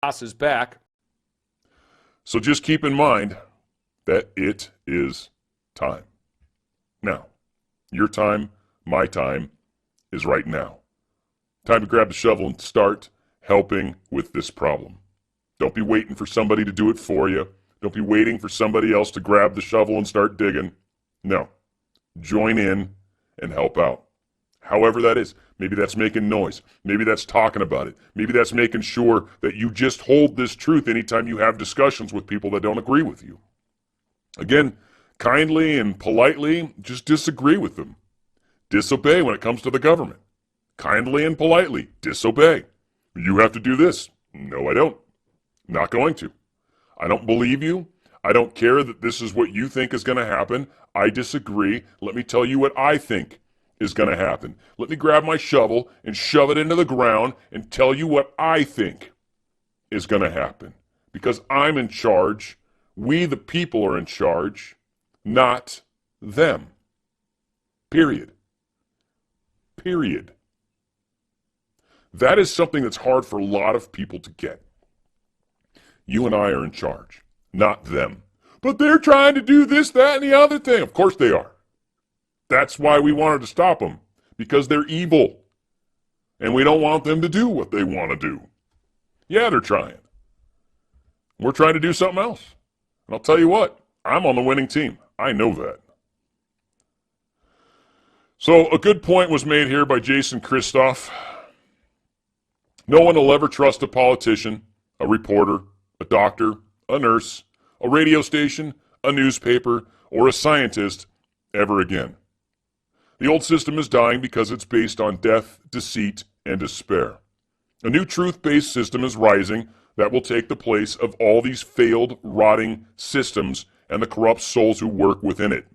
boss is back. So just keep in mind that it is time. Now, your time, my time, is right now. Time to grab the shovel and start helping with this problem. Don't be waiting for somebody to do it for you. Don't be waiting for somebody else to grab the shovel and start digging. No. Join in and help out. However that is. Maybe that's making noise. Maybe that's talking about it. Maybe that's making sure that you just hold this truth anytime you have discussions with people that don't agree with you. Again, kindly and politely, just disagree with them. Disobey when it comes to the government. Kindly and politely, disobey. You have to do this. No, I don't. Not going to. I don't believe you. I don't care that this is what you think is going to happen. I disagree. Let me tell you what I think is going to happen. Let me grab my shovel and shove it into the ground and tell you what I think is going to happen. Because I'm in charge. We, the people, are in charge, not them. Period. Period. That is something that's hard for a lot of people to get. You and I are in charge, not them. But they're trying to do this, that, and the other thing. Of course they are. That's why we wanted to stop them, because they're evil. And we don't want them to do what they want to do. Yeah, they're trying. We're trying to do something else. And I'll tell you what, I'm on the winning team. I know that. So a good point was made here by Jason Christoff. No one will ever trust a politician, a reporter, a doctor, a nurse, a radio station, a newspaper, or a scientist ever again. The old system is dying because it's based on death, deceit, and despair. A new truth-based system is rising that will take the place of all these failed, rotting systems and the corrupt souls who work within it.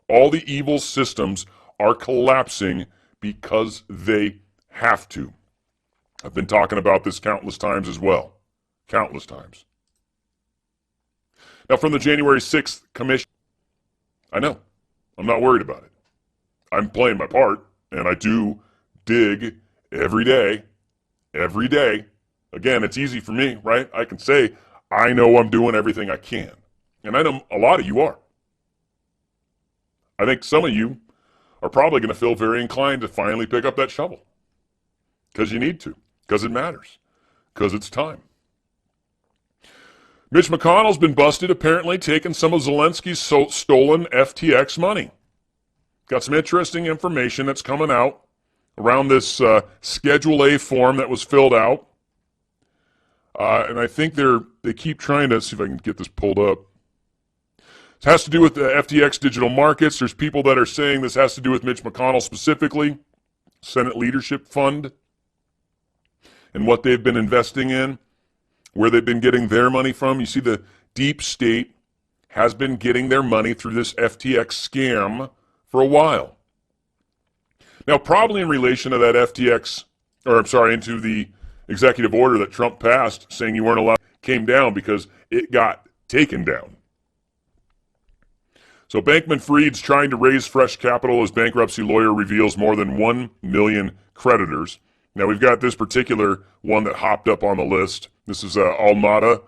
All the evil systems are collapsing because they have to. I've been talking about this countless times as well. Countless times. Now, from the January 6th commission, I know. I'm not worried about it. I'm playing my part, and I do dig every day. Every day. Again, it's easy for me, right? I can say, I know I'm doing everything I can. And I know a lot of you are. I think some of you are probably going to feel very inclined to finally pick up that shovel. Because you need to. Because it matters. Because it's time. Mitch McConnell's been busted, apparently taking some of Zelensky's stolen FTX money. Got some interesting information that's coming out around this Schedule A form that was filled out. And I think they keep trying to see if I can get this pulled up. It has to do with the FTX digital markets. There's people that are saying this has to do with Mitch McConnell specifically, Senate Leadership Fund, and what they've been investing in, where they've been getting their money from. You see, the deep state has been getting their money through this FTX scam for a while. Now, probably in relation to that into the executive order that Trump passed saying you weren't allowed, came down because it got taken down. So Bankman-Fried's trying to raise fresh capital as bankruptcy lawyer reveals more than 1 million creditors. Now, we've got this particular one that hopped up on the list. This is Alameda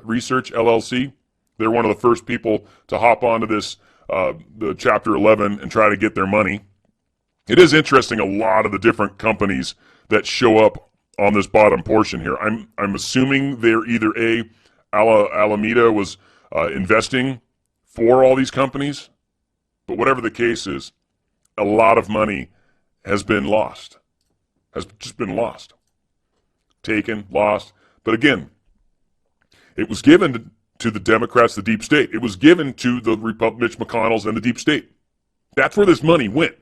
Research, LLC. They're one of the first people to hop onto this, the Chapter 11, and try to get their money. It is interesting, a lot of the different companies that show up on this bottom portion here. I'm assuming they're either Alameda was investing for all these companies, but whatever the case is, a lot of money has been lost. Has just been lost. Taken, lost. But again, it was given to the Democrats, the deep state. It was given to the Mitch McConnells and the deep state. That's where this money went.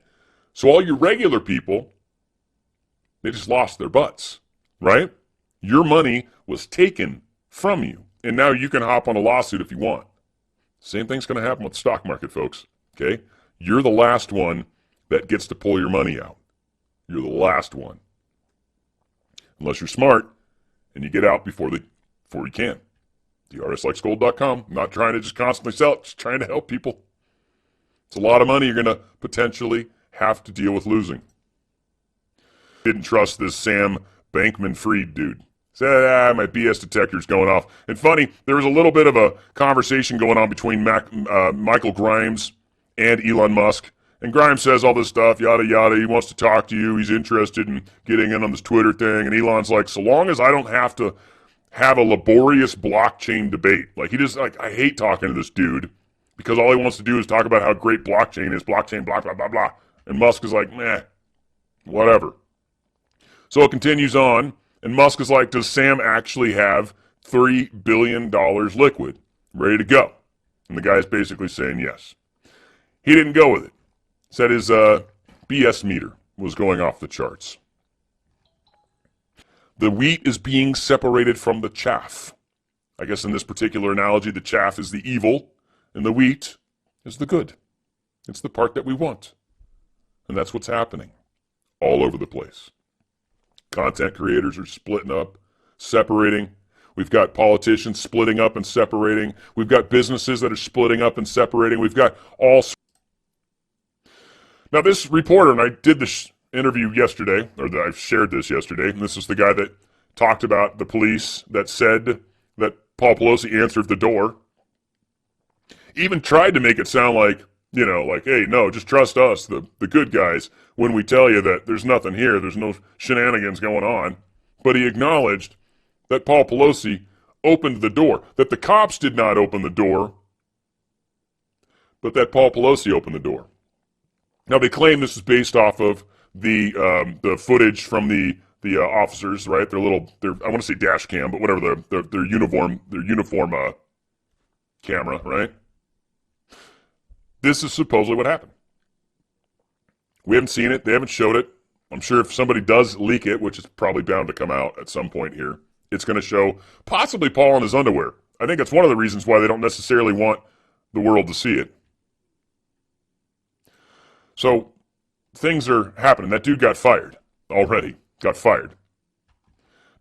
So all your regular people, they just lost their butts, right? Your money was taken from you, and now you can hop on a lawsuit if you want. Same thing's going to happen with the stock market, folks, okay? You're the last one that gets to pull your money out. You're the last one. Unless you're smart and you get out before you can. DRSLikesGold.com. I'm not trying to just constantly sell it, just trying to help people. It's a lot of money you're going to potentially have to deal with losing. Didn't trust this Sam Bankman-Fried dude. Said, my BS detector's going off. And funny, there was a little bit of a conversation going on between Michael Grimes and Elon Musk. And Grimes says all this stuff, yada, yada. He wants to talk to you. He's interested in getting in on this Twitter thing. And Elon's like, so long as I don't have to have a laborious blockchain debate. Like, he just, like, I hate talking to this dude because all he wants to do is talk about how great blockchain is. Blockchain, blah, blah, blah, blah. And Musk is like, meh, whatever. So it continues on. And Musk is like, does Sam actually have $3 billion liquid, ready to go? And the guy's basically saying yes. He didn't go with it. Said his BS meter was going off the charts. The wheat is being separated from the chaff. I guess in this particular analogy, the chaff is the evil, and the wheat is the good. It's the part that we want. And that's what's happening all over the place. Content creators are splitting up, separating. We've got politicians splitting up and separating. We've got businesses that are splitting up and separating. We've got all. Now, this reporter, and I did this interview yesterday, or I shared this yesterday, and this is the guy that talked about the police that said that Paul Pelosi answered the door. Even tried to make it sound like, you know, like, hey, no, just trust us, the good guys, when we tell you that there's nothing here, there's no shenanigans going on. But he acknowledged that Paul Pelosi opened the door, that the cops did not open the door, but that Paul Pelosi opened the door. Now, they claim this is based off of the footage from the officers, right? Their I want to say dash cam, but whatever, their uniform camera, right? This is supposedly what happened. We haven't seen it. They haven't showed it. I'm sure if somebody does leak it, which is probably bound to come out at some point here, it's going to show possibly Paul in his underwear. I think that's one of the reasons why they don't necessarily want the world to see it. So things are happening. That dude got fired already. Got fired.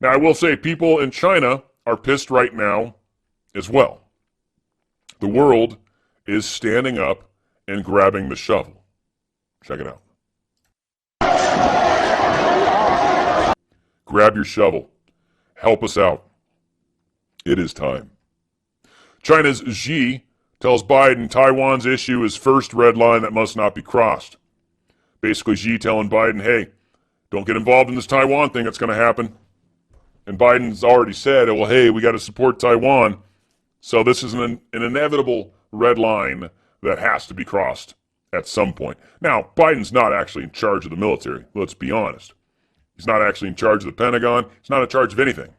Now, I will say people in China are pissed right now as well. The world is standing up and grabbing the shovel. Check it out. Grab your shovel. Help us out. It is time. China's Xi tells Biden Taiwan's issue is first red line that must not be crossed. Basically, Xi telling Biden, hey, don't get involved in this Taiwan thing, it's going to happen. And Biden's already said, well, hey, we got to support Taiwan. So this is an inevitable red line that has to be crossed at some point. Now, Biden's not actually in charge of the military, let's be honest. He's not actually in charge of the Pentagon. He's not in charge of anything.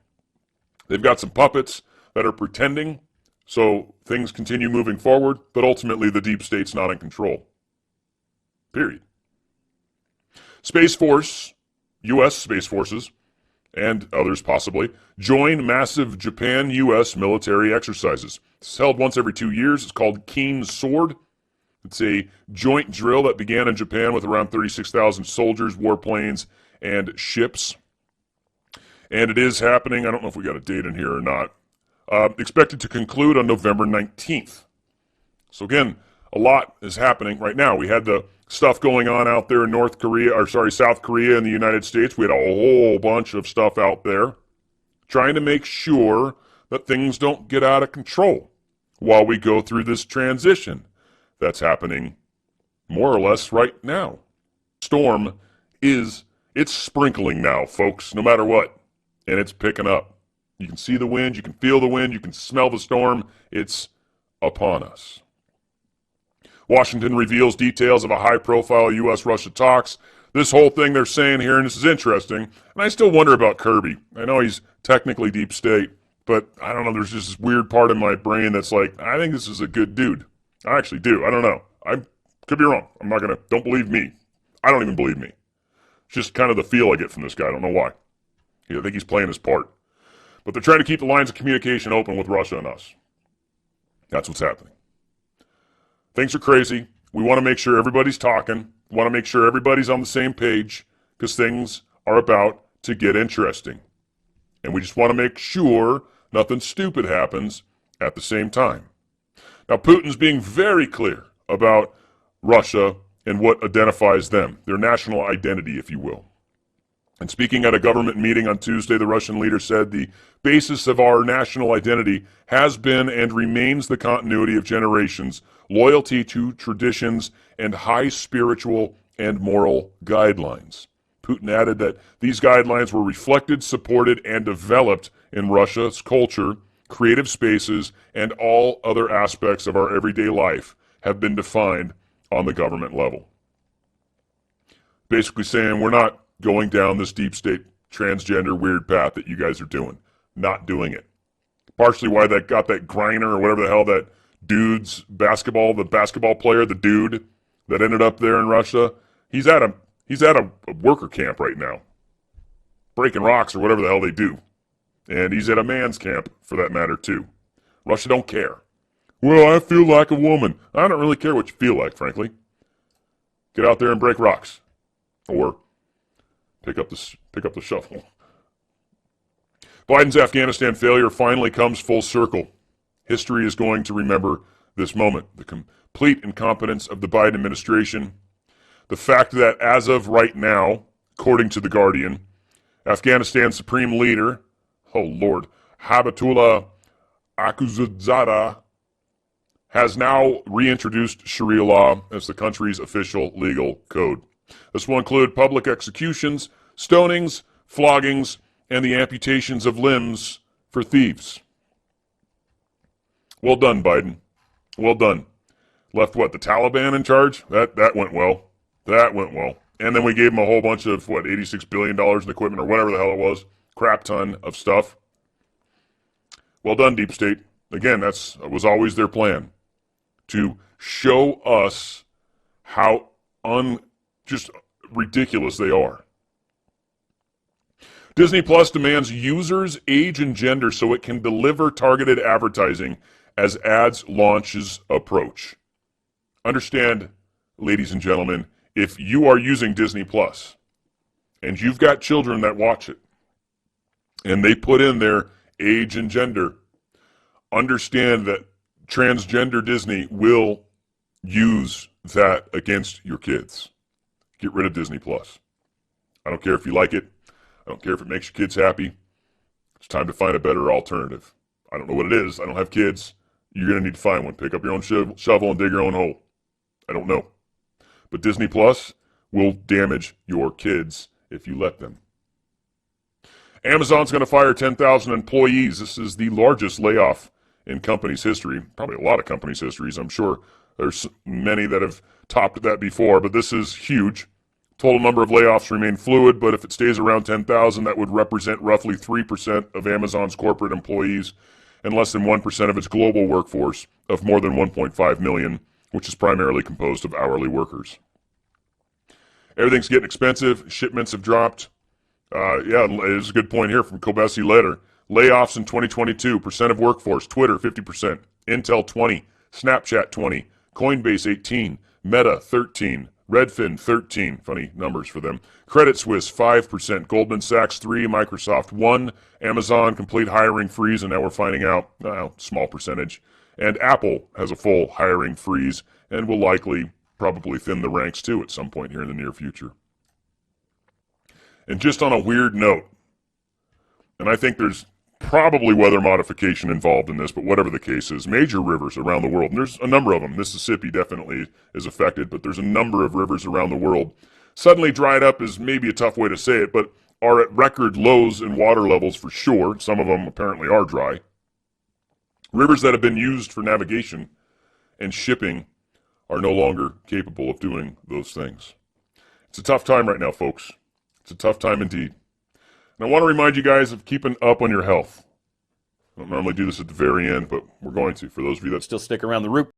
They've got some puppets that are pretending, so things continue moving forward, but ultimately the deep state's not in control. Period. Space Force, U.S. Space Forces, and others possibly, join massive Japan-U.S. military exercises. It's held once every 2 years. It's called Keen Sword. It's a joint drill that began in Japan with around 36,000 soldiers, warplanes, and ships. And it is happening. I don't know if we got a date in here or not. Expected to conclude on November 19th. So again, a lot is happening right now. We had the stuff going on out there in South Korea and the United States. We had a whole bunch of stuff out there trying to make sure that things don't get out of control while we go through this transition that's happening more or less right now. Storm it's sprinkling now, folks, no matter what. And it's picking up. You can see the wind, you can feel the wind, you can smell the storm. It's upon us. Washington reveals details of a high-profile U.S.-Russia talks. This whole thing they're saying here, and this is interesting, and I still wonder about Kirby. I know he's technically deep state, but I don't know, there's just this weird part in my brain that's like, I think this is a good dude. I actually do. I don't know. I could be wrong. Don't believe me. I don't even believe me. It's just kind of the feel I get from this guy. I don't know why. I think he's playing his part. But they're trying to keep the lines of communication open with Russia and us. That's what's happening. Things are crazy. We want to make sure everybody's talking. We want to make sure everybody's on the same page because things are about to get interesting. And we just want to make sure nothing stupid happens at the same time. Now, Putin's being very clear about Russia and what identifies them, their national identity, if you will. And speaking at a government meeting on Tuesday, the Russian leader said the basis of our national identity has been and remains the continuity of generations, loyalty to traditions, and high spiritual and moral guidelines. Putin added that these guidelines were reflected, supported, and developed in Russia's culture, creative spaces, and all other aspects of our everyday life have been defined on the government level. Basically saying we're not going down this deep state transgender weird path that you guys are doing. Not doing it. Partially why that got that Griner or whatever the hell that dude's basketball, the basketball player, the dude that ended up there in Russia, he's at a worker camp right now. Breaking rocks or whatever the hell they do. And he's at a man's camp for that matter too. Russia don't care. Well, I feel like a woman. I don't really care what you feel like, frankly. Get out there and break rocks. Or pick up the shovel. Biden's Afghanistan failure finally comes full circle. History is going to remember this moment. The complete incompetence of the Biden administration. The fact that as of right now, according to The Guardian, Afghanistan Supreme Leader, oh Lord, Habibatullah Akhundzada, has now reintroduced Sharia law as the country's official legal code. This will include public executions, stonings, floggings, and the amputations of limbs for thieves. Well done, Biden. Well done. Left what, the Taliban in charge? That went well. That went well. And then we gave them a whole bunch of, $86 billion in equipment or whatever the hell it was. Crap ton of stuff. Well done, Deep State. Again, that was always their plan. To show us how just ridiculous they are. Disney Plus demands users' age and gender so it can deliver targeted advertising as ads launches approach. Understand, ladies and gentlemen, if you are using Disney Plus and you've got children that watch it and they put in their age and gender, understand that transgender Disney will use that against your kids. Get rid of Disney Plus. I don't care if you like it. I don't care if it makes your kids happy. It's time to find a better alternative. I don't know what it is. I don't have kids. You're going to need to find one. Pick up your own shovel and dig your own hole. I don't know. But Disney Plus will damage your kids if you let them. Amazon's going to fire 10,000 employees. This is the largest layoff in company's history. Probably a lot of companies' histories. I'm sure there's many that have topped that before, but this is huge. Total number of layoffs remain fluid, but if it stays around 10,000, that would represent roughly 3% of Amazon's corporate employees and less than 1% of its global workforce of more than 1.5 million, which is primarily composed of hourly workers. Everything's getting expensive. Shipments have dropped. There's a good point here from Kobesi Letter. Layoffs in 2022, percent of workforce, Twitter 50%, Intel 20, Snapchat 20, Coinbase 18, Meta 13, Redfin 13, funny numbers for them, Credit Suisse 5%, Goldman Sachs 3, Microsoft 1, Amazon complete hiring freeze, and now we're finding out, small percentage, and Apple has a full hiring freeze and will likely probably thin the ranks too at some point here in the near future. And just on a weird note, and I think there's probably weather modification involved in this, but whatever the case is, major rivers around the world, and there's a number of them. Mississippi definitely is affected, but there's a number of rivers around the world. Suddenly dried up is maybe a tough way to say it, but are at record lows in water levels for sure. Some of them apparently are dry. Rivers that have been used for navigation and shipping are no longer capable of doing those things. It's a tough time right now, folks. It's a tough time indeed. And I want to remind you guys of keeping up on your health. I don't normally do this at the very end, but we're going to, for those of you that Still stick around the root.